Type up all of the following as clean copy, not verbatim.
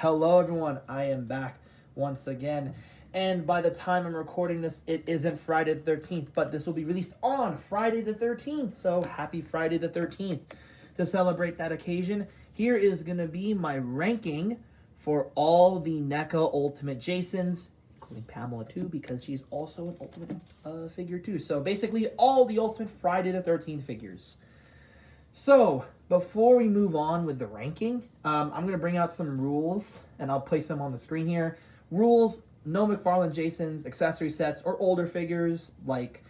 Hello, everyone. I am back once again. And by the time I'm recording this, it isn't Friday the 13th, but this will be released on Friday the 13th. So happy Friday the 13th. To celebrate that occasion, here is going to be my ranking for all the NECA Ultimate Jasons, including Pamela too, because she's also an Ultimate figure too. So basically, all the Ultimate Friday the 13th figures. So, before we move on with the ranking, I'm going to bring out some rules, and I'll place them on the screen here. Rules: no McFarlane Jasons, accessory sets, or older figures like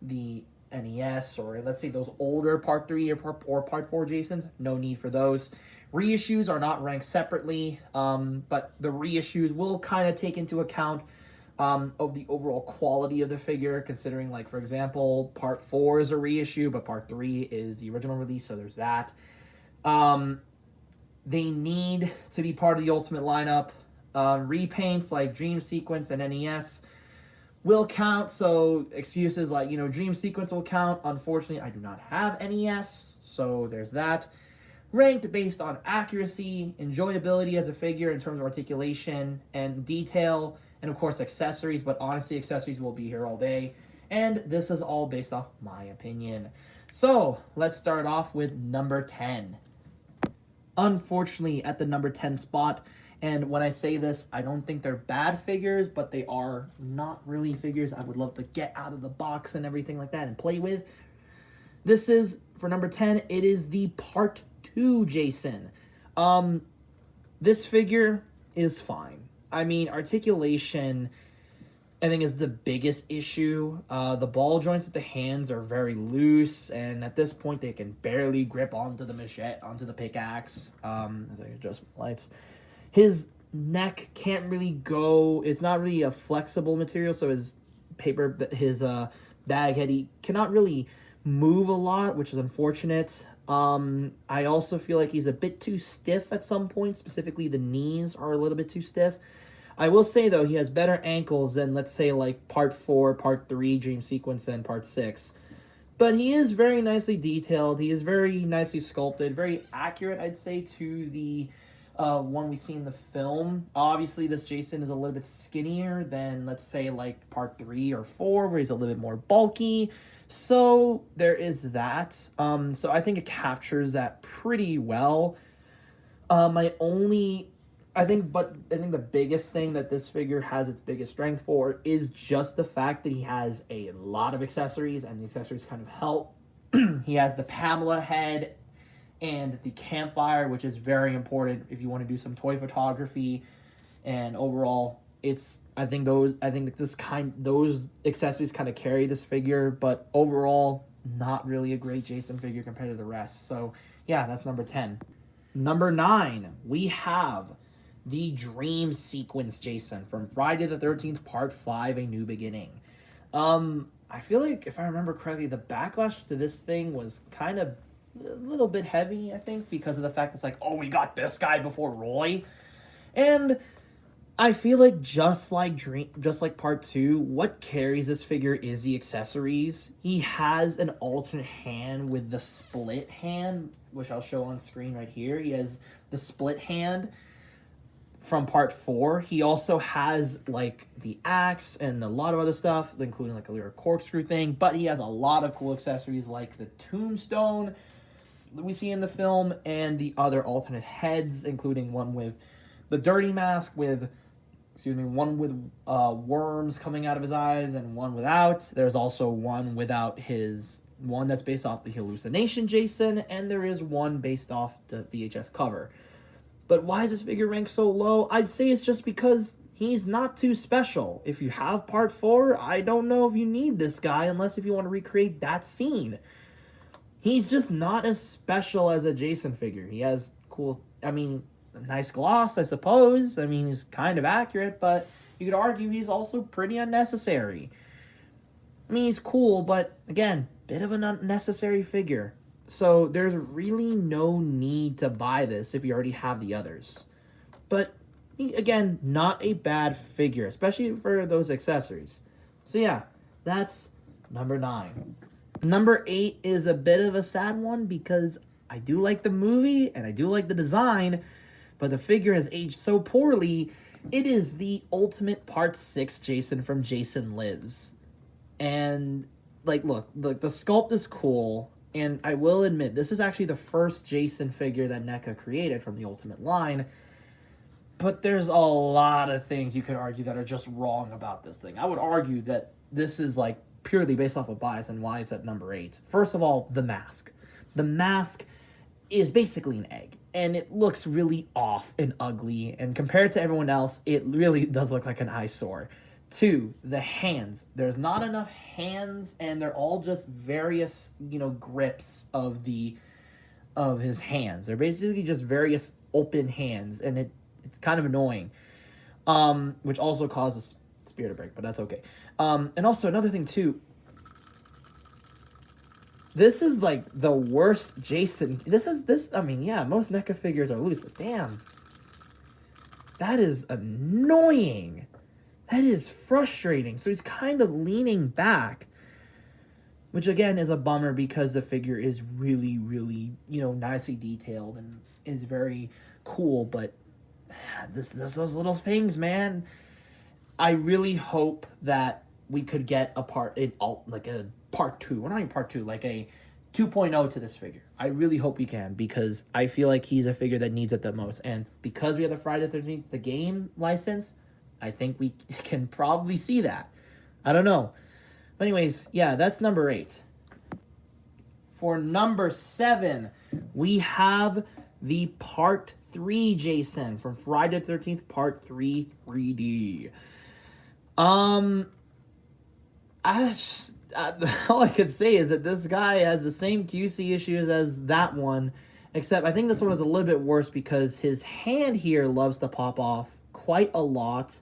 the NES, or let's say those older Part 3 or Part 4 Jasons. No need for those. Reissues are not ranked separately, but the reissues will kind of take into account of the overall quality of the figure, considering, like, for example, Part 4 is a reissue, but Part 3 is the original release, so there's that. They need to be part of the Ultimate lineup. Repaints like Dream Sequence and NES will count, so excuses like, Dream Sequence will count. Unfortunately, I do not have NES, so there's that. Ranked based on accuracy, enjoyability as a figure in terms of articulation and detail, and of course accessories, but honestly accessories will be here all day, and this is all based off my opinion. So let's start off with number 10. Unfortunately, at the number 10 spot, and when I say this, I don't think they're bad figures, but they are not really figures I would love to get out of the box and everything like that and play with. This is, for number 10, it is the Part 2 Jason. This figure is fine. I mean, articulation, I think, is the biggest issue. The ball joints at the hands are very loose, and at this point, they can barely grip onto the machete, onto the pickaxe. As I adjust my lights, his neck can't really go. It's not really a flexible material, so his bag head, he cannot really move a lot, which is unfortunate. I also feel like he's a bit too stiff at some points. Specifically, the knees are a little bit too stiff. I will say, though, he has better ankles than, let's say, like Part 4, Part 3, Dream Sequence, and Part 6. But he is very nicely detailed. He is very nicely sculpted. Very accurate, I'd say, to the one we see in the film. Obviously, this Jason is a little bit skinnier than, let's say, like Part 3 or 4, where he's a little bit more bulky. So there is that. So I think it captures that pretty well. I think the biggest thing that this figure has its biggest strength for is just the fact that he has a lot of accessories, and the accessories kind of help. He has the Pamela head and the campfire, which is very important if you want to do some toy photography, and overall, I think those accessories kind of carry this figure, but overall, not really a great Jason figure compared to the rest. So yeah, that's number 10. Number 9, we have the Dream Sequence Jason from Friday the 13th, Part 5, A New Beginning. I feel like, if I remember correctly, the backlash to this thing was kind of a little bit heavy, I think, because of the fact it's like, oh, we got this guy before Roy. And I feel like just like Part 2, what carries this figure is the accessories. He has an alternate hand with the split hand, which I'll show on screen right here. He has the split hand from Part 4. He also has, like, the axe and a lot of other stuff, including, like, a little corkscrew thing. But he has a lot of cool accessories, like the tombstone that we see in the film, and the other alternate heads, including one with the dirty mask with... one with worms coming out of his eyes and one without. There's also one without one that's based off the hallucination Jason, and there is one based off the VHS cover. But why is this figure ranked so low? I'd say it's just because he's not too special. If you have Part 4, I don't know if you need this guy unless if you want to recreate that scene. He's just not as special as a Jason figure. He has nice gloss, I suppose. I mean, he's kind of accurate, but you could argue he's also pretty unnecessary. I mean, he's cool, but again, bit of an unnecessary figure. So there's really no need to buy this if you already have the others. But again, not a bad figure, especially for those accessories. So yeah, that's number 9. Number 8 is a bit of a sad one because I do like the movie and I do like the design, but the figure has aged so poorly. It is the ultimate Part 6 Jason from Jason Lives. And, like, look, the sculpt is cool, and I will admit, this is actually the first Jason figure that NECA created from the Ultimate line, but there's a lot of things you could argue that are just wrong about this thing. I would argue that this is, like, purely based off of bias and why it's at number 8. First of all, the mask. The mask is basically an egg, and it looks really off and ugly, and compared to everyone else, it really does look like an eyesore. 2, the hands. There's not enough hands, and they're all just various, grips of his hands. They're basically just various open hands, and it's kind of annoying, which also causes spear to break, but that's okay. And also another thing too, this is like the worst Jason. Most NECA figures are loose, but damn, that is annoying. That is frustrating. So he's kind of leaning back, which again is a bummer because the figure is really, really, nicely detailed and is very cool. But there's those little things, man. I really hope that we could get a part 2. Well, not even part 2, like a 2.0 to this figure. I really hope we can, because I feel like he's a figure that needs it the most. And because we have the Friday the 13th, the game license, I think we can probably see that. I don't know. But anyways, yeah, that's number 8. For number 7, we have the Part 3 Jason from Friday the 13th, Part 3 3D. All I could say is that this guy has the same QC issues as that one, except I think this one is a little bit worse because his hand here loves to pop off quite a lot,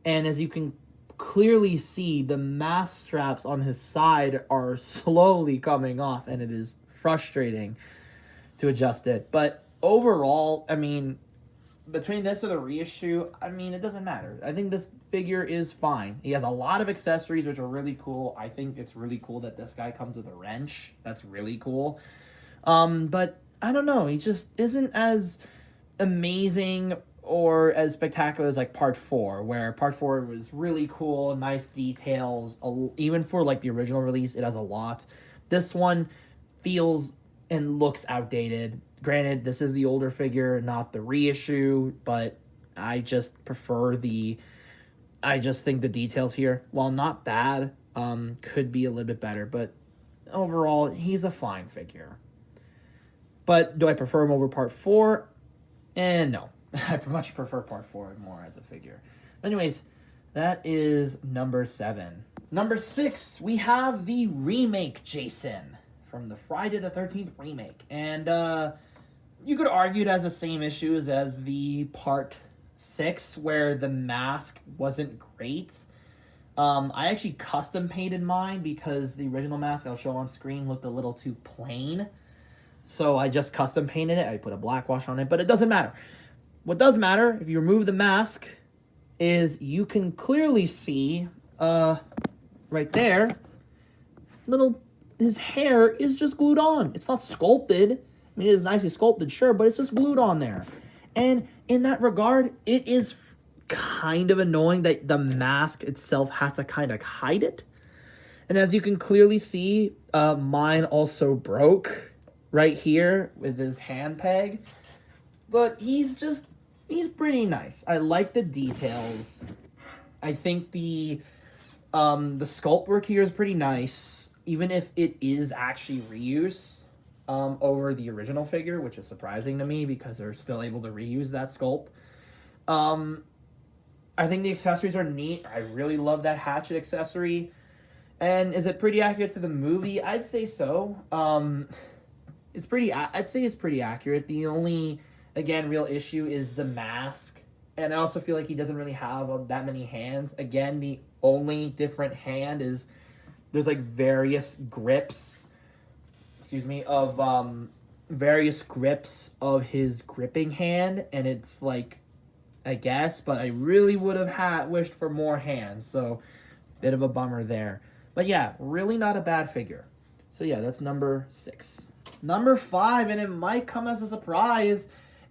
and as you can clearly see, the mask straps on his side are slowly coming off, and it is frustrating to adjust it. But overall, between this or the reissue, it doesn't matter. I think this figure is fine. He has a lot of accessories, which are really cool. I think it's really cool that this guy comes with a wrench. That's really cool. But I don't know. He just isn't as amazing or as spectacular as, like, Part 4, where Part 4 was really cool, nice details. Even for, like, the original release, it has a lot. This one feels and looks outdated. Granted, this is the older figure, not the reissue, but I just think the details here, while not bad, could be a little bit better. But overall, he's a fine figure. But do I prefer him over Part 4? No. I much prefer Part 4 more as a figure. Anyways, that is number 7. Number 6, we have the remake Jason from the Friday the 13th remake. And you could argue it has the same issues as the Part 6, where the mask wasn't great. I actually custom painted mine because the original mask I'll show on screen looked a little too plain. So I just custom painted it. I put a black wash on it, but it doesn't matter. What does matter, if you remove the mask, is you can clearly see, right there, his hair is just glued on. It's not sculpted. It is nicely sculpted, sure, but it's just glued on there. And in that regard, it is kind of annoying that the mask itself has to kind of hide it. And as you can clearly see, mine also broke right here with his hand peg. But he's pretty nice. I like the details. I think the sculpt work here is pretty nice, even if it is actually reuse over the original figure, which is surprising to me because they're still able to reuse that sculpt. I think the accessories are neat. I really love that hatchet accessory. And is it pretty accurate to the movie? I'd say so. I'd say it's pretty accurate. The only, again, real issue is the mask. And I also feel like he doesn't really have that many hands. Again, the only different hand is there's like various grips, of various grips of his gripping hand. And it's like, I guess, but I really would have wished for more hands. So, bit of a bummer there. But yeah, really not a bad figure. So yeah, that's number 6. Number 5, and it might come as a surprise,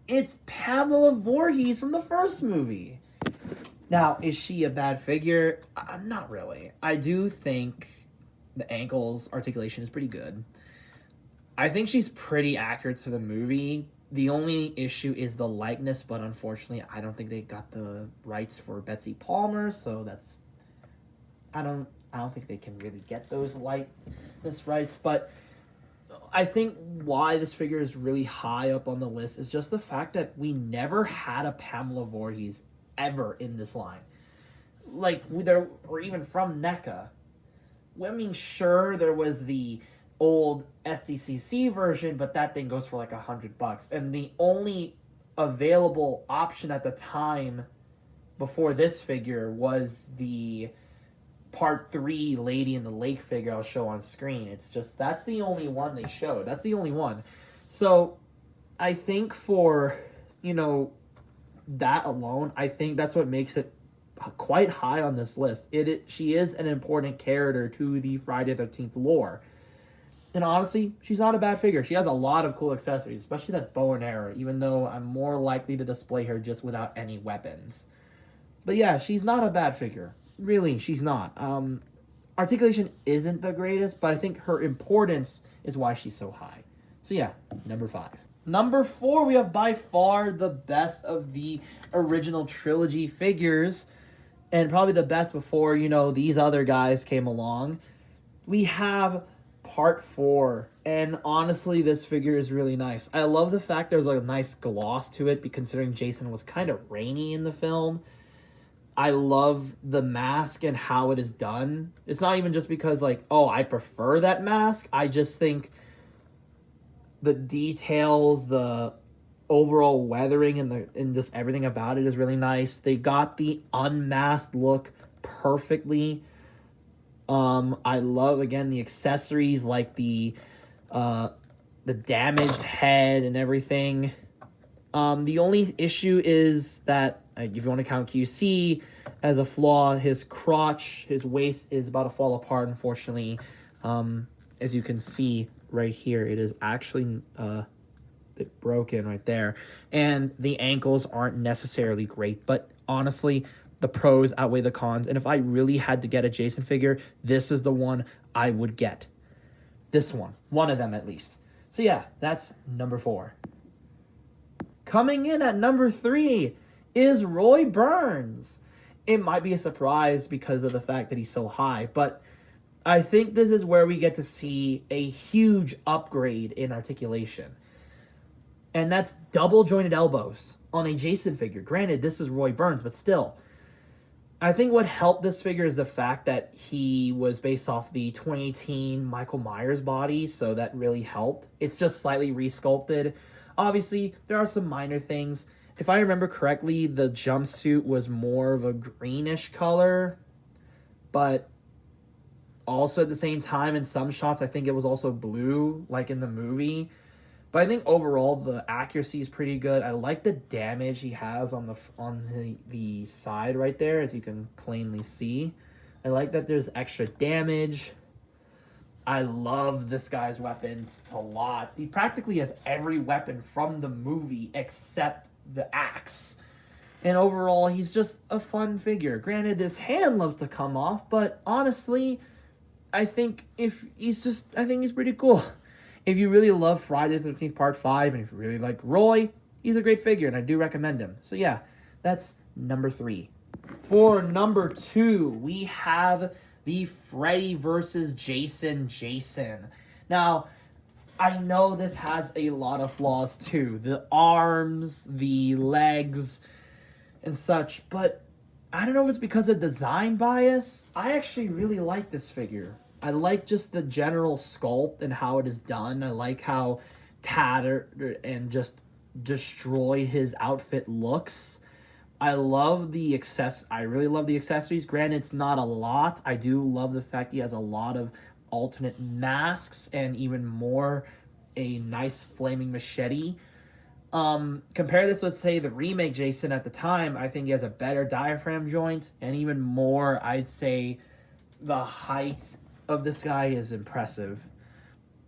It's Pamela Voorhees from the first movie. Now, is she a bad figure? Not really. I do think the ankles articulation is pretty good. I think she's pretty accurate to the movie. The only issue is the likeness, but unfortunately, I don't think they got the rights for Betsy Palmer, so that's I don't think they can really get those likeness rights, but I think why this figure is really high up on the list is just the fact that we never had a Pamela Voorhees ever in this line. Like, there or even from NECA. I mean, sure, there was the old SDCC version, but that thing goes for like $100. And the only available option at the time before this figure was the Part 3 Lady in the Lake figure I'll show on screen. It's just, that's the only one they showed. That's the only one. So, I think for, that alone, I think that's what makes it quite high on this list. She is an important character to the Friday the 13th lore. And honestly, she's not a bad figure. She has a lot of cool accessories, especially that bow and arrow, even though I'm more likely to display her just without any weapons. But yeah, she's not a bad figure. Really, she's not. Articulation isn't the greatest, but I think her importance is why she's so high. So yeah, number 5. Number 4, we have by far the best of the original trilogy figures, and probably the best before, these other guys came along. We have Part 4, and honestly, this figure is really nice. I love the fact there's a nice gloss to it, considering Jason was kind of rainy in the film. I love the mask and how it is done. It's not even just because, I prefer that mask. I just think the details, the overall weathering, and just everything about it is really nice. They got the unmasked look perfectly. I love, again, the accessories, like the damaged head and everything. The only issue is that, if you want to count QC as a flaw, his crotch, his waist is about to fall apart, unfortunately. As you can see right here, it is actually a bit broken right there. And the ankles aren't necessarily great, but honestly, the pros outweigh the cons. And if I really had to get a Jason figure, this is the one I would get. This one of them at least. So yeah, that's number 4. Coming in at number 3 is Roy Burns. It might be a surprise because of the fact that he's so high, but I think this is where we get to see a huge upgrade in articulation. And that's double jointed elbows on a Jason figure. Granted, this is Roy Burns, but still. I think what helped this figure is the fact that he was based off the 2018 Michael Myers body, so that really helped. It's just slightly resculpted. Obviously, there are some minor things. If I remember correctly, the jumpsuit was more of a greenish color, but also at the same time, in some shots, I think it was also blue, like in the movie. But I think overall, the accuracy is pretty good. I like the damage he has on the side right there, as you can plainly see. I like that there's extra damage. I love this guy's weapons. It's a lot. He practically has every weapon from the movie except the axe. And overall, he's just a fun figure. Granted, this hand loves to come off, but honestly, I think he's pretty cool. If you really love Friday the 13th Part 5, and if you really like Roy, he's a great figure, and I do recommend him. So yeah, that's number 3. For number 2, we have the Freddy versus Jason. Now, I know this has a lot of flaws too. The arms, the legs, and such, but I don't know if it's because of design bias. I actually really like this figure. I like just the general sculpt and how it is done. I like how tattered and just destroyed his outfit looks. I really love the accessories. Granted, it's not a lot. I do love the fact he has a lot of alternate masks and even more a nice flaming machete. Compare this with, say, the remake Jason at the time. I think he has a better diaphragm joint, and even more, I'd say the height of this guy is impressive.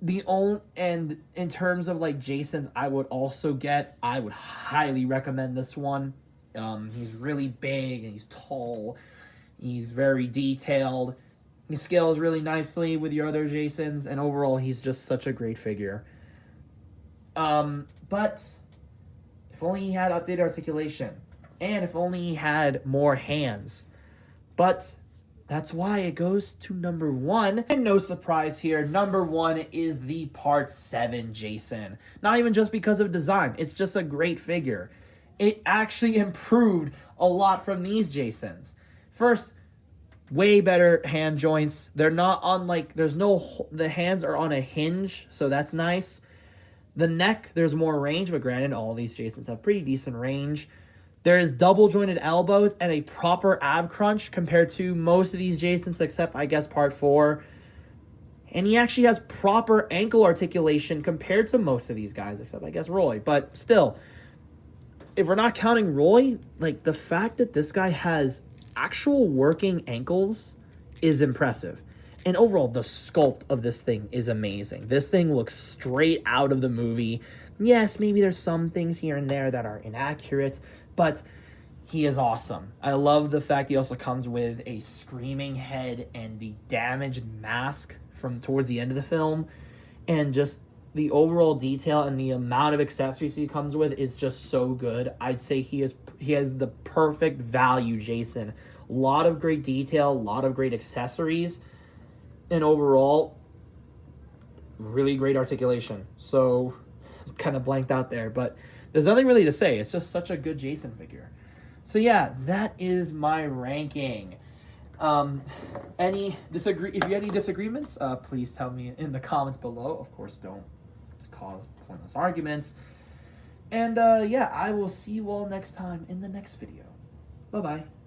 And in terms of like Jason's, I would highly recommend this one. He's really big and he's tall. He's very detailed. He scales really nicely with your other Jasons, and overall, he's just such a great figure. But if only he had updated articulation, and if only he had more hands. But that's why it goes to number 1. And no surprise here, number 1 is the Part 7 Jason. Not even just because of design, it's just a great figure. It actually improved a lot from these Jasons. First, way better hand joints. They're not on like, the hands are on a hinge, so that's nice. The neck, there's more range, but granted, all these Jasons have pretty decent range. There is double jointed elbows and a proper ab crunch compared to most of these Jasons, except I guess Part 4. And he actually has proper ankle articulation compared to most of these guys, except I guess Roy. But still, if we're not counting Roy, like the fact that this guy has actual working ankles is impressive. And overall, the sculpt of this thing is amazing. This thing looks straight out of the movie. Yes, maybe there's some things here and there that are inaccurate, but he is awesome. I love the fact he also comes with a screaming head and the damaged mask from towards the end of the film. And just the overall detail and the amount of accessories he comes with is just so good. I'd say he has the perfect value Jason. A lot of great detail, a lot of great accessories, and overall, really great articulation. So, kind of blanked out there, but there's nothing really to say. It's just such a good Jason figure. So yeah, that is my ranking. If you have any disagreements, please tell me in the comments below. Of course, don't cause pointless arguments. And yeah, I will see you all next time in the next video. Bye-bye.